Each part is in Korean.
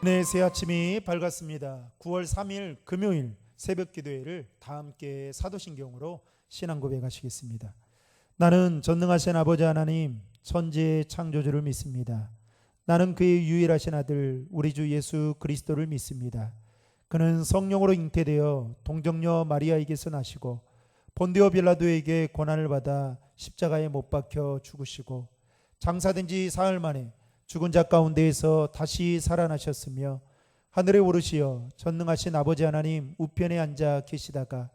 네, 새 아침이 밝았습니다. 9월 3일 금요일 새벽 기도회를 다 함께 사도신경으로 신앙 고백하시겠습니다. 나는 전능하신 아버지 하나님 천지의 창조주를 믿습니다. 나는 그의 유일하신 아들 우리 주 예수 그리스도를 믿습니다. 그는 성령으로 잉태되어 동정녀 마리아에게서 나시고 본디오 빌라도에게 고난을 받아 십자가에 못 박혀 죽으시고 장사된 지 사흘 만에 죽은 자 가운데에서 다시 살아나셨으며 하늘에 오르시어 전능하신 아버지 하나님 우편에 앉아 계시다가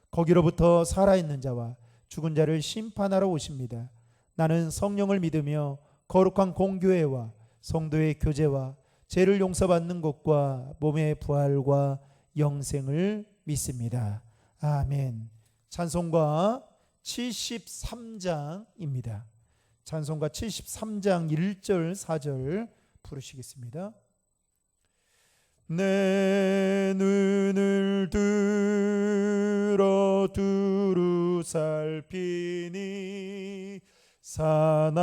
거기로부터 살아있는 자와 죽은 자를 심판하러 오십니다. 나는 성령을 믿으며 거룩한 공교회와 성도의 교제와 죄를 용서받는 것과 몸의 부활과 영생을 믿습니다. 아멘. 찬송가 73장입니다. 찬송가 73장 1절 4절 부르시겠습니다. 내 눈을 들어 두루 살피니 사나기라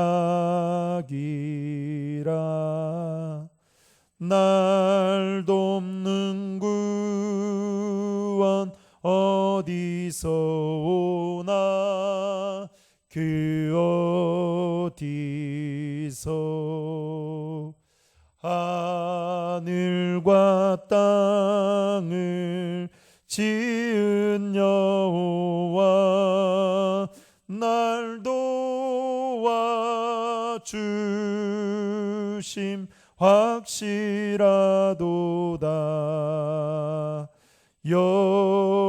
날 돕는 구원 어디서 오나 그 어디서 하늘과 땅을 지은 여호와 날 도와주심 확실하도다. 여호와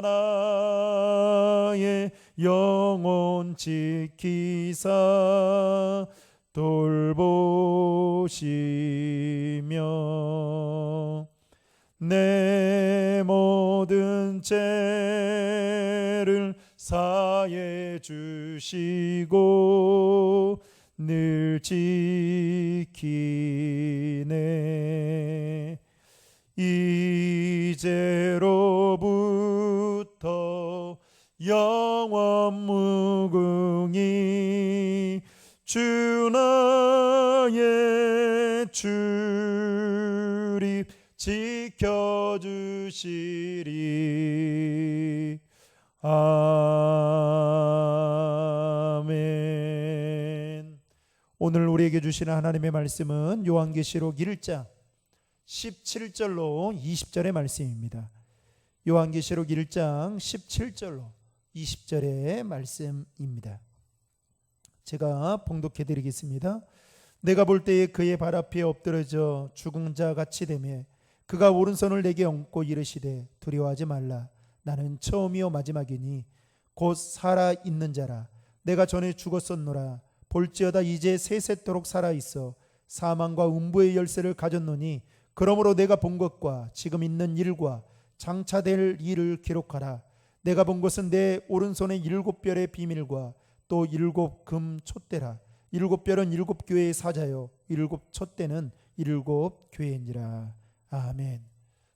나의 영혼 지키사 돌보시며 내 모든 죄를 사해 주시고 늘 지키네. 이제로부터 영원 무궁히 주 나의 출입 지켜주시리. 아멘. 오늘 우리에게 주시는 하나님의 말씀은 요한계시록 1장 17절로 20절의 말씀입니다. 요한계시록 1장 17절로 20절의 말씀입니다. 제가 봉독해 드리겠습니다. 내가 볼 때에 그의 발 앞에 엎드러져 죽은 자 같이 되매 그가 오른손을 내게 얹고 이르시되 두려워하지 말라. 나는 처음이요 마지막이니 곧 살아있는 자라. 내가 전에 죽었었노라. 볼지어다 이제 세세토록 살아있어 사망과 음부의 열쇠를 가졌노니 그러므로 내가 본 것과 지금 있는 일과 장차 될 일을 기록하라. 내가 본 것은 내 오른손의 7별의 비밀과 또 7 금 촛대라. 7별은 7 교회의 사자요 7 촛대는 7 교회니라. 아멘.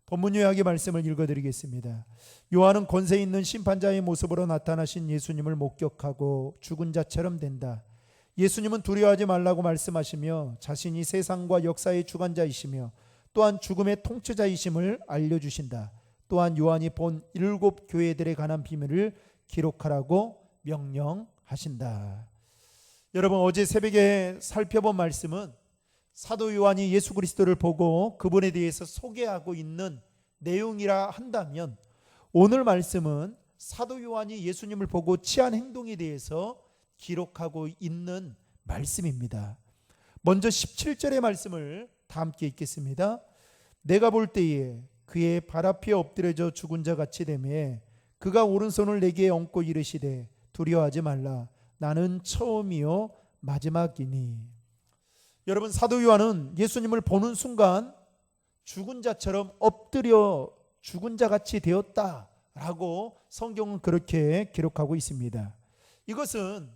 본문 요약의 말씀을 읽어드리겠습니다. 요한은 권세 있는 심판자의 모습으로 나타나신 예수님을 목격하고 죽은 자처럼 된다. 예수님은 두려워하지 말라고 말씀하시며 자신이 세상과 역사의 주관자이시며 또한 죽음의 통치자이심을 알려주신다. 또한 요한이 본 7 교회들에 관한 비밀을 기록하라고 명령하신다. 여러분, 어제 새벽에 살펴본 말씀은 사도 요한이 예수 그리스도를 보고 그분에 대해서 소개하고 있는 내용이라 한다면, 오늘 말씀은 사도 요한이 예수님을 보고 취한 행동에 대해서 기록하고 있는 말씀입니다. 먼저 17절의 말씀을 다 함께 읽겠습니다. 내가 볼 때에 그의 발 앞에 엎드려져 죽은 자 같이 되매 그가 오른손을 내게 얹고 이르시되 두려워하지 말라. 나는 처음이요 마지막이니. 여러분, 사도 요한은 예수님을 보는 순간 죽은 자처럼 엎드려 죽은 자 같이 되었다라고 성경은 그렇게 기록하고 있습니다. 이것은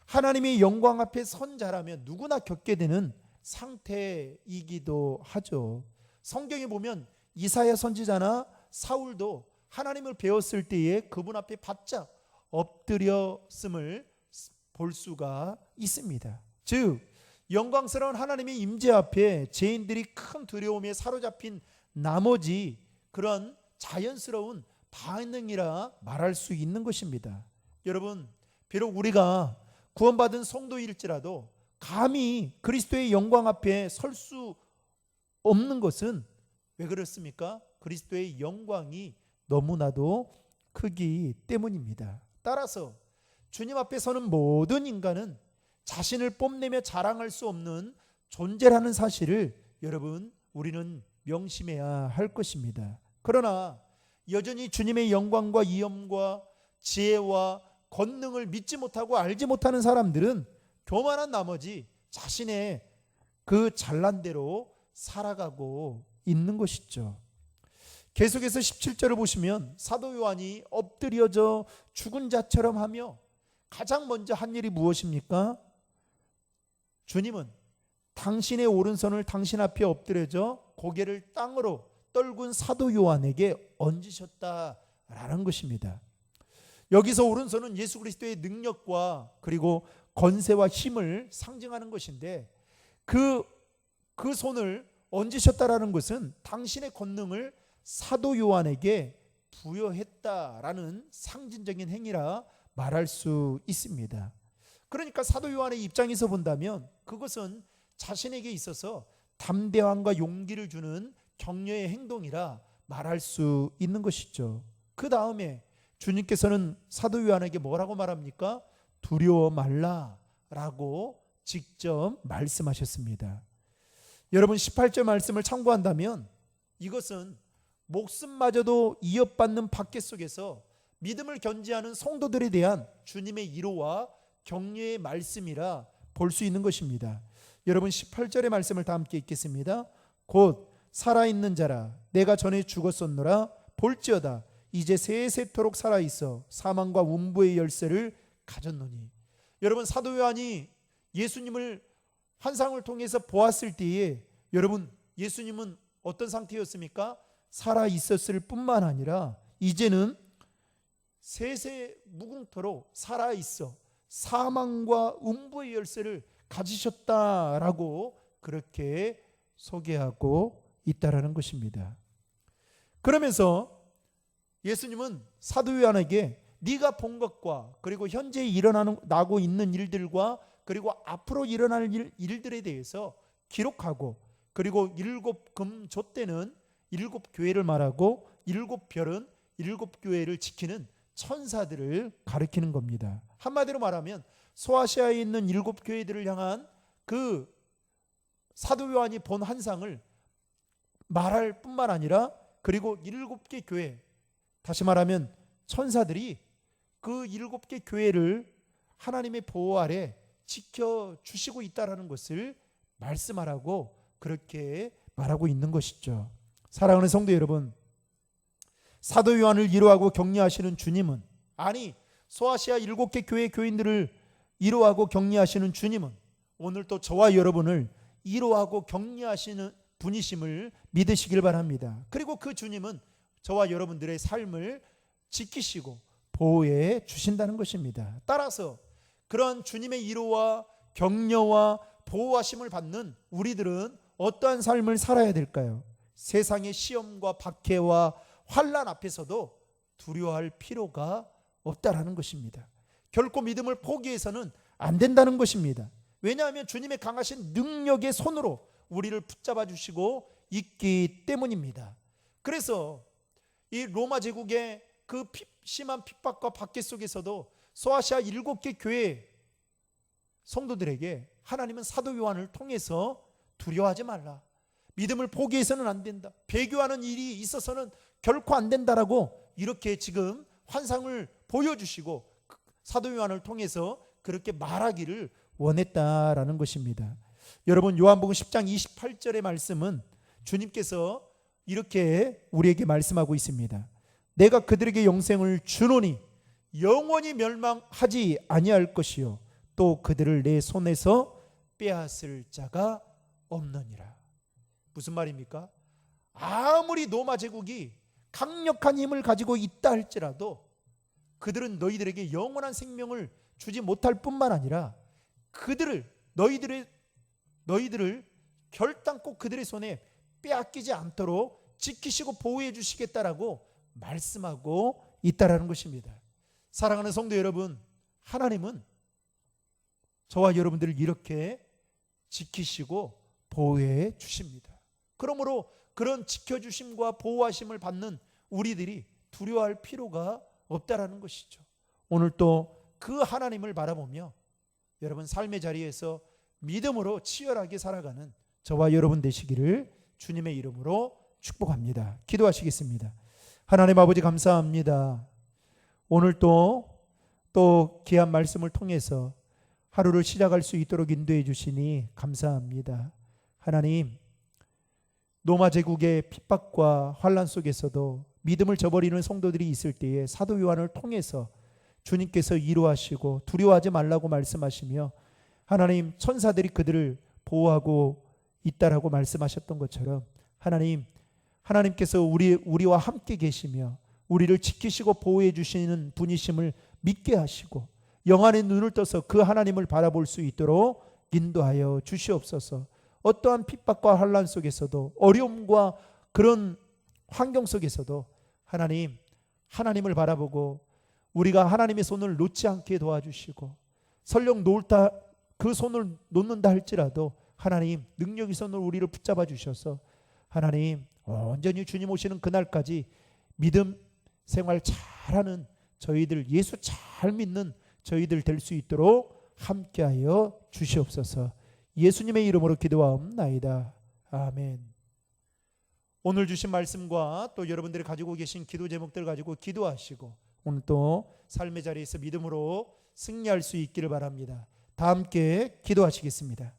하나님의 영광 앞에 선 자라면 누구나 겪게 되는 상태이기도 하죠. 성경에 보면 이사야 선지자나 사울도 하나님을 배웠을 때에 그분 앞에 바짝 엎드렸음을 볼 수가 있습니다. 즉 영광스러운 하나님의 임재 앞에 죄인들이 큰 두려움에 사로잡힌 나머지 그런 자연스러운 반응이라 말할 수 있는 것입니다. 여러분, 비록 우리가 구원받은 성도일지라도 감히 그리스도의 영광 앞에 설 수 없는 것은 왜 그렇습니까? 그리스도의 영광이 너무나도 크기 때문입니다. 따라서 주님 앞에 서는 모든 인간은 자신을 뽐내며 자랑할 수 없는 존재라는 사실을 여러분, 우리는 명심해야 할 것입니다. 그러나 여전히 주님의 영광과 위엄과 지혜와 권능을 믿지 못하고 알지 못하는 사람들은 교만한 나머지 자신의 그 잘난 대로 살아가고 있는 것이죠. 계속해서 17절을 보시면 사도 요한이 엎드려져 죽은 자처럼 하며 가장 먼저 한 일이 무엇입니까? 주님은 당신의 오른손을 당신 앞에 엎드려져 고개를 땅으로 떨군 사도 요한에게 얹으셨다라는 것입니다. 여기서 오른손은 예수 그리스도의 능력과 그리고 권세와 힘을 상징하는 것인데 그 손을 얹으셨다라는 것은 당신의 권능을 사도 요한에게 부여했다라는 상징적인 행위라 말할 수 있습니다. 그러니까 사도 요한의 입장에서 본다면 그것은 자신에게 있어서 담대함과 용기를 주는 격려의 행동이라 말할 수 있는 것이죠. 그 다음에 주님께서는 사도 요한에게 뭐라고 말합니까? 두려워 말라라고 직접 말씀하셨습니다. 여러분, 18절 말씀을 참고한다면 이것은 목숨마저도 이어받는 박해 속에서 믿음을 견지하는 성도들에 대한 주님의 위로와 격려의 말씀이라 볼 수 있는 것입니다. 여러분, 18절의 말씀을 다 함께 읽겠습니다. 곧 살아있는 자라 내가 전에 죽었었노라 볼지어다 이제 세세토록 살아있어 사망과 음부의 열쇠를 가졌노니. 여러분, 사도 요한이 예수님을 환상을 통해서 보았을 때에 여러분, 예수님은 어떤 상태였습니까? 살아있었을 뿐만 아니라 이제는 세세 무궁토록 살아있어 사망과 음부의 열쇠를 가지셨다라고 그렇게 소개하고 있다라는 것입니다. 그러면서 예수님은 사도 요한에게 네가 본 것과 그리고 현재 일어나고 있는 일들과 그리고 앞으로 일어날 일들에 대해서 기록하고 그리고 일곱 금조대는 일곱 교회를 말하고 일곱 별은 일곱 교회를 지키는 천사들을 가리키는 겁니다. 한마디로 말하면 소아시아에 있는 일곱 교회들을 향한 그 사도 요한이 본 환상을 말할 뿐만 아니라 그리고 일곱 개 교회, 다시 말하면 천사들이 그 일곱 개 교회를 하나님의 보호 아래 지켜주시고 있다는 것을 말씀하라고 그렇게 말하고 있는 것이죠. 사랑하는 성도 여러분, 사도 요한을 위로하고 격려하시는 주님은, 아니 소아시아 일곱 개 교회 교인들을 위로하고 격려하시는 주님은 오늘 또 저와 여러분을 위로하고 격려하시는 분이심을 믿으시길 바랍니다. 그리고 그 주님은 저와 여러분들의 삶을 지키시고 보호해 주신다는 것입니다. 따라서 그런 주님의 위로와 격려와 보호하심을 받는 우리들은 어떠한 삶을 살아야 될까요? 세상의 시험과 박해와 환난 앞에서도 두려워할 필요가 없다라는 것입니다. 결코 믿음을 포기해서는 안 된다는 것입니다. 왜냐하면 주님의 강하신 능력의 손으로 우리를 붙잡아 주시고 있기 때문입니다. 그래서 이 로마 제국의 그 심한 핍박과 박해 속에서도 소아시아 일곱 개 교회 성도들에게 하나님은 사도 요한을 통해서 두려워하지 말라, 믿음을 포기해서는 안 된다, 배교하는 일이 있어서는 결코 안 된다라고 이렇게 지금 환상을 보여주시고 사도 요한을 통해서 그렇게 말하기를 원했다라는 것입니다. 여러분, 요한복음 10장 28절의 말씀은 주님께서 이렇게 우리에게 말씀하고 있습니다. 내가 그들에게 영생을 주노니 영원히 멸망하지 아니할 것이요 또 그들을 내 손에서 빼앗을 자가 없느니라. 무슨 말입니까? 아무리 로마 제국이 강력한 힘을 가지고 있다 할지라도 그들은 너희들에게 영원한 생명을 주지 못할 뿐만 아니라 그들을, 너희들의 너희들을 결단코 그들의 손에 빼앗기지 않도록 지키시고 보호해 주시겠다라고 말씀하고 있다라는 것입니다. 사랑하는 성도 여러분, 하나님은 저와 여러분들을 이렇게 지키시고 보호해 주십니다. 그러므로 그런 지켜주심과 보호하심을 받는 우리들이 두려워할 필요가 없다라는 것이죠. 오늘 또 그 하나님을 바라보며 여러분 삶의 자리에서 믿음으로 치열하게 살아가는 저와 여러분 되시기를 주님의 이름으로 축복합니다. 기도하시겠습니다. 하나님 아버지 감사합니다. 오늘 또 귀한 말씀을 통해서 하루를 시작할 수 있도록 인도해 주시니 감사합니다. 하나님, 로마 제국의 핍박과 환난 속에서도 믿음을 저버리는 성도들이 있을 때에 사도 요한을 통해서 주님께서 위로하시고 두려워하지 말라고 말씀하시며 하나님 천사들이 그들을 보호하고 있다라고 말씀하셨던 것처럼 하나님께서 우리와 함께 계시며 우리를 지키시고 보호해 주시는 분이심을 믿게 하시고 영안의 눈을 떠서 그 하나님을 바라볼 수 있도록 인도하여 주시옵소서. 어떠한 핍박과 환난 속에서도 어려움과 그런 환경 속에서도 하나님을 바라보고 우리가 하나님의 손을 놓지 않게 도와주시고 설령 그 손을 놓는다 할지라도 하나님 능력의 손으로 우리를 붙잡아 주셔서 하나님 온전히 주님 오시는 그날까지 믿음 생활 잘하는 저희들, 예수 잘 믿는 저희들 될 수 있도록 함께하여 주시옵소서. 예수님의 이름으로 기도하옵나이다. 아멘. 오늘 주신 말씀과 또 여러분들이 가지고 계신 기도 제목들 가지고 기도하시고 오늘 또 삶의 자리에서 믿음으로 승리할 수 있기를 바랍니다. 다 함께 기도하시겠습니다.